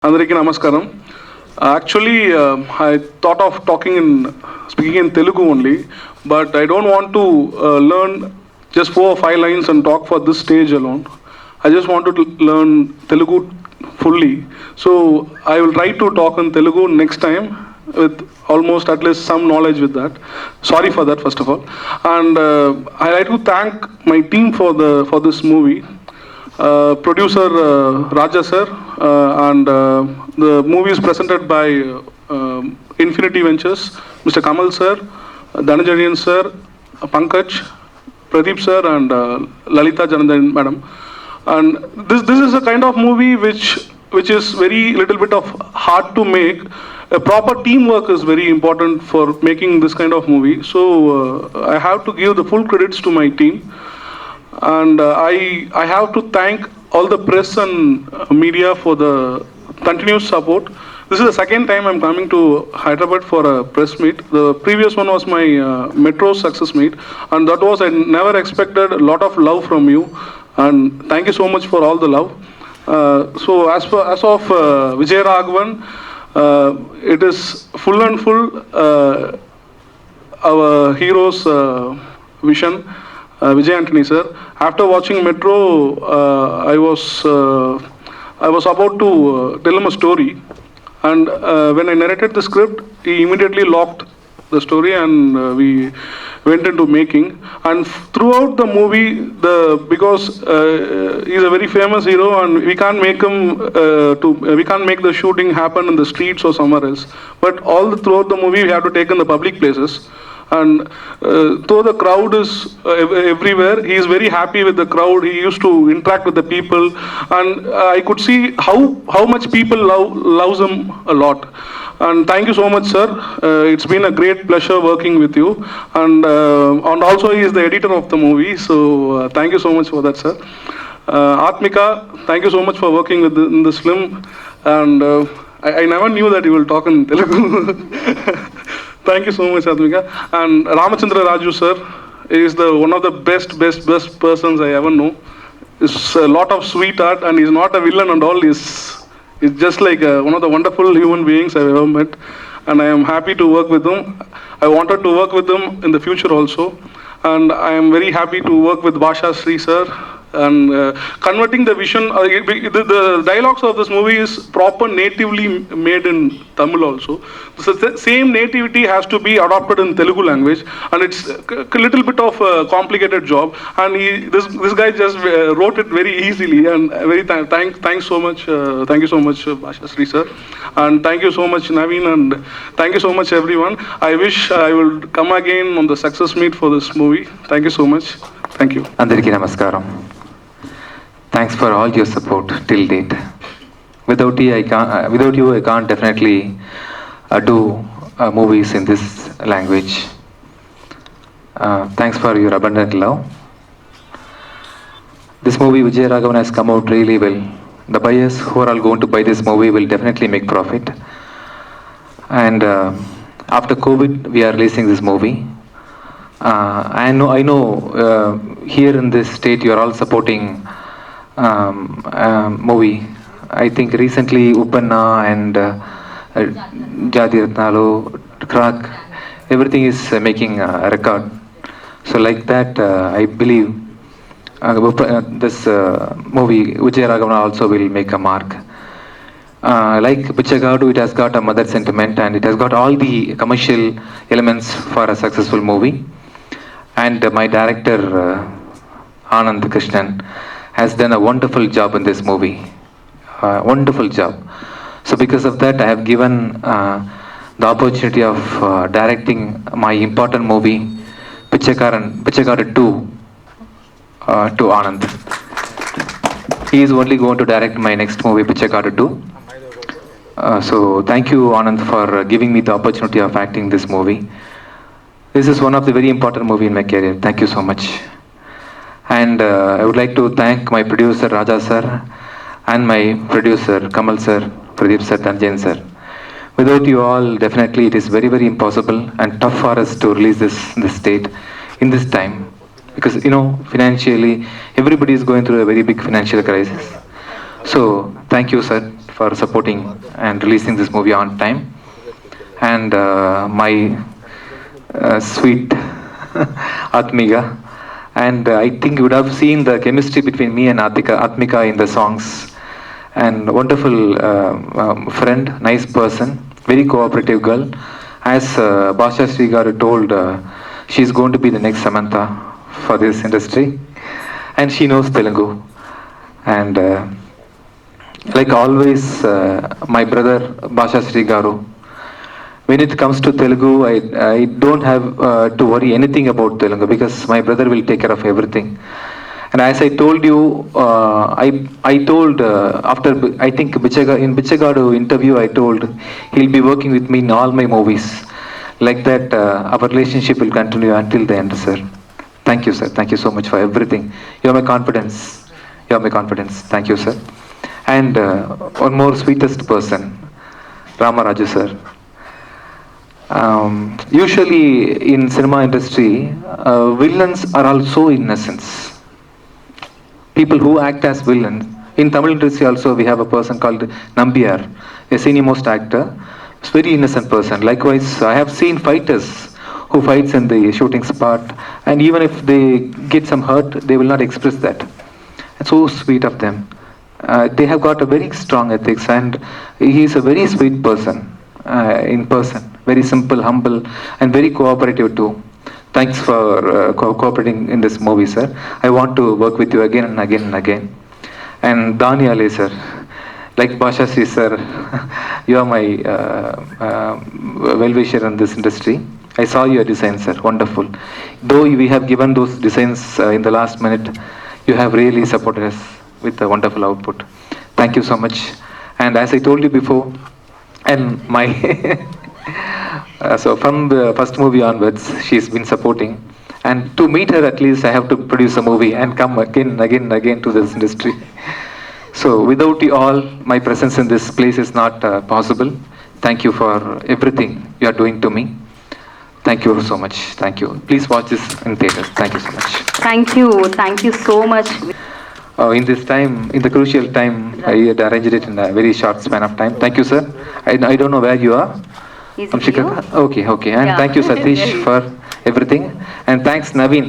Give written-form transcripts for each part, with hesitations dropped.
Andariki Namaskaram. Actually, I thought of speaking in Telugu only, but I don't want to learn just 4 or 5 lines and talk for this stage alone. I just wanted to learn Telugu fully. So I will try to talk in Telugu next time with almost at least some knowledge with that. Sorry for that, first of all. And I like to thank my team for this movie. Producer Raja sir, and the movie is presented by Infinity Ventures, Mr. Kamal sir, Dhananjayan sir, Pankaj, Pradeep sir, and Lalita Janandan madam. And this is a kind of movie which is very little bit of hard to make. A proper teamwork is very important for making this kind of movie. So I have to give the full credits to my team. And I have to thank all the press and media for the continuous support. This is the second time I'm coming to Hyderabad for a press meet. The previous one was my Metro success meet, and that was, I never expected a lot of love from you, and thank you so much for all the love. So as of Vijay Raghavan, it is full and full our hero's vision. Vijay Antony sir. After watching Metro, I was about to tell him a story, and when I narrated the script, he immediately locked the story, and we went into making. And throughout the movie, because he's a very famous hero, and we can't make him we can't make the shooting happen in the streets or somewhere else. But throughout the movie, we have to take in the public places. And though the crowd is everywhere, he is very happy with the crowd. He used to interact with the people, and I could see how much people loves him a lot. And thank you so much, sir. It's been a great pleasure working with you. And also he is the editor of the movie, so thank you so much for that, sir. Atmika, thank you so much for working in this film. And I never knew that you will talk in Telugu. Thank you so much, Atmika. And Ramachandra Raju sir is one of the best persons I ever know. He's a lot of sweetheart, and he's not a villain and all. He's just like one of the wonderful human beings I've ever met. And I am happy to work with him. I wanted to work with him in the future also. And I am very happy to work with Basha Sri sir. And converting the vision, the dialogues of this movie is proper natively made in Tamil also. So the same nativity has to be adopted in Telugu language, and it's a little bit of a complicated job. And this guy just wrote it very easily, and very thanks so much. Thank you so much, Basha Sri sir, and thank you so much, Naveen, and thank you so much, everyone. I wish I will come again on the success meet for this movie. Thank you so much. Thank you. Andariki Namaskaram. Thanks for all your support till date. Without you, I can't definitely do movies in this language. Thanks for your abundant love. This movie, Vijay Raghavan, has come out really well. The buyers who are all going to buy this movie will definitely make profit. And after COVID, we are releasing this movie. I know here in this state you are all supporting movie. I think recently Uppanna and Jati Ratnalu, Crack, everything is making a record. So like that, I believe this movie Vijay Raghavan also will make a mark. Like Bichagadu, it has got a mother sentiment, and it has got all the commercial elements for a successful movie. And my director Anand Krishnan has done a wonderful job in this movie. Wonderful job. So because of that, I have given the opportunity of directing my important movie, Pichakara 2, to Anand. He is only going to direct my next movie, Pichakara 2. So thank you, Anand, for giving me the opportunity of acting this movie. This is one of the very important movie in my career. Thank you so much. And I would like to thank my producer Raja sir and my producer Kamal sir, Pradeep sir, Dhananjayan sir. Without you all, definitely it is very impossible and tough for us to release this state in this time, because financially everybody is going through a very big financial crisis. So thank you, sir, for supporting and releasing this movie on time. And my sweet Atmika. And I think you would have seen the chemistry between me and Atmika in the songs. And wonderful friend, nice person, very cooperative girl. As Basha Srigaru told, she's going to be the next Samantha for this industry. And she knows Telugu. And like always, my brother Basha Srigaru, when it comes to Telugu, I don't have to worry anything about Telugu because my brother will take care of everything. And as I told you, I told after I think in Bichagadu interview, I told he'll be working with me in all my movies. Like that, our relationship will continue until the end, sir. Thank you, sir. Thank you so much for everything. You are my confidence. You are my confidence. Thank you, sir. And one more sweetest person, Ramaraju, sir. Usually in cinema industry, villains are also innocents. People who act as villains. In Tamil industry also we have a person called Nambiyar, a senior most actor. It's very innocent person. Likewise, I have seen fighters who fights in the shooting spot, and even if they get some hurt, they will not express that. It's so sweet of them. They have got a very strong ethics, and he is a very sweet person in person. Very simple, humble, and very cooperative too. Thanks for cooperating in this movie, sir. I want to work with you again and again and again. And Dani Ali, sir, like Basha Sri, sir, you are my well-wisher in this industry. I saw your designs, sir, wonderful. Though we have given those designs in the last minute, you have really supported us with a wonderful output. Thank you so much. And as I told you before, and my so from the first movie onwards, she's been supporting. And to meet her, at least I have to produce a movie and come again and again to this industry. So without you all, my presence in this place is not possible. Thank you for everything you are doing to me. Thank you so much. Thank you. Please watch this in theaters. Thank you so much. Thank you. Thank you so much. In this time, in the crucial time, I had arranged it in a very short span of time. Thank you, sir. I don't know where you are. Is From it you? Chicago. Okay. And Yeah. thank you, Satish, for everything. And thanks, Naveen.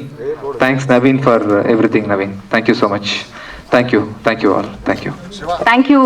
Thanks, Naveen, for everything, Naveen. Thank you so much. Thank you all. Thank you. Thank you.